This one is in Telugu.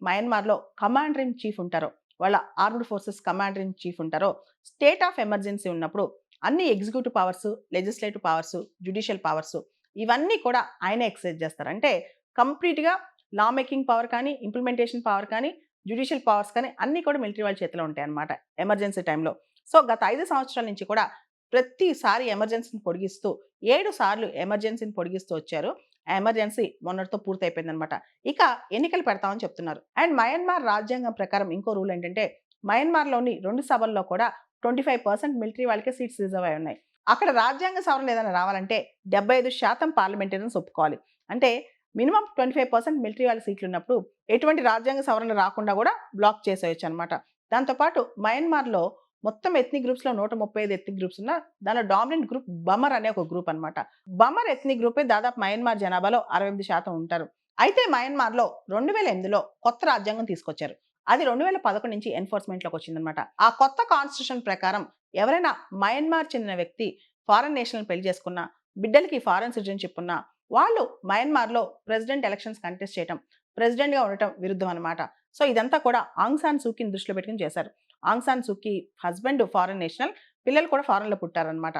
మయన్మార్‌లో కమాండర్ ఇన్ చీఫ్ ఉంటారో, వాళ్ళ armed forces commander in chief ఉంటారో, స్టేట్ ఆఫ్ ఎమర్జెన్సీ ఉన్నప్పుడు అన్ని executive powers, legislative powers, judicial powers ఇవన్నీ కూడా ఆయనే ఎక్సర్సైజ్ చేస్తారు. అంటే కంప్లీట్‌గా లా మేకింగ్ పవర్ కానీ, ఇంప్లిమెంటేషన్ పవర్ కానీ, జ్యుడిషియల్ పవర్స్ కానీ అన్నీ కూడా మిలిటరీ వాళ్ళ చేతిలో ఉంటాయన్నమాట ఎమర్జెన్సీ టైంలో. సో, గత 5 సంవత్సరాల నుంచి కూడా ప్రతిసారి ఎమర్జెన్సీని పొడిగిస్తూ 7 సార్లు ఎమర్జెన్సీని పొడిగిస్తూ వచ్చారు. ఆ ఎమర్జెన్సీ మొన్నటితో పూర్తయిపోయిందనమాట. ఇక ఎన్నికలు పెడతామని చెప్తున్నారు. అండ్ మయన్మార్ రాజ్యాంగం ప్రకారం ఇంకో రూల్ ఏంటంటే, మయన్మార్‌లోని 2 సభల్లో కూడా 25% మిలిటరీ వాళ్ళకే సీట్స్ రిజర్వ్ అయ్యి ఉన్నాయి. అక్కడ రాజ్యాంగ సవరణ ఏదైనా రావాలంటే 75% పార్లమెంటేరియన్స్ ఒప్పుకోవాలి. అంటే మినిమమ్ 25% మిలిటరీ వాళ్ళ సీట్లున్నప్పుడు ఎటువంటి రాజ్యాంగ సవరణ రాకుండా కూడా బ్లాక్ చేసేయొచ్చనమాట. దాంతో పాటు మయన్మార్‌లో మొత్తం ఎథ్నిక్ గ్రూప్స్‌లో 135 ఎథ్నిక్ గ్రూప్స్ ఉన్నా దానిలో డామినెంట్ గ్రూప్ బమర్ అనే ఒక గ్రూప్ అన్నమాట. బమర్ ఎథ్నిక్ గ్రూపే దాదాపు మయన్మార్ జనాభాలో 68% ఉంటారు. అయితే మయన్మార్‌లో 2008లో కొత్త రాజ్యాంగం తీసుకొచ్చారు. అది 2011 నుంచి ఎన్ఫోర్స్‌మెంట్‌లోకి వచ్చిందన్నమాట. ఆ కొత్త కాన్స్టిట్యూషన్ ప్రకారం ఎవరైనా మయన్మార్ చెందిన వ్యక్తి ఫారెన్ నేషనల్‌ని పెళ్లి చేసుకున్నా, బిడ్డలకి ఫారెన్ సిటిజన్‌షిప్ ఉన్నా, వాళ్ళు మయన్మార్‌లో ప్రెసిడెంట్ ఎలక్షన్స్ కంటెస్ట్ చేయటం, ప్రెసిడెంట్‌గా ఉండటం విరుద్ధం అన్నమాట. సో, ఇదంతా కూడా ఆంగ్ సాన్ సూకీని దృష్టిలో పెట్టుకొని చేశారు. Aung San Suu Kyi husband foreign national, పిల్లలు కూడా ఫారెన్‌లో పుట్టారనమాట.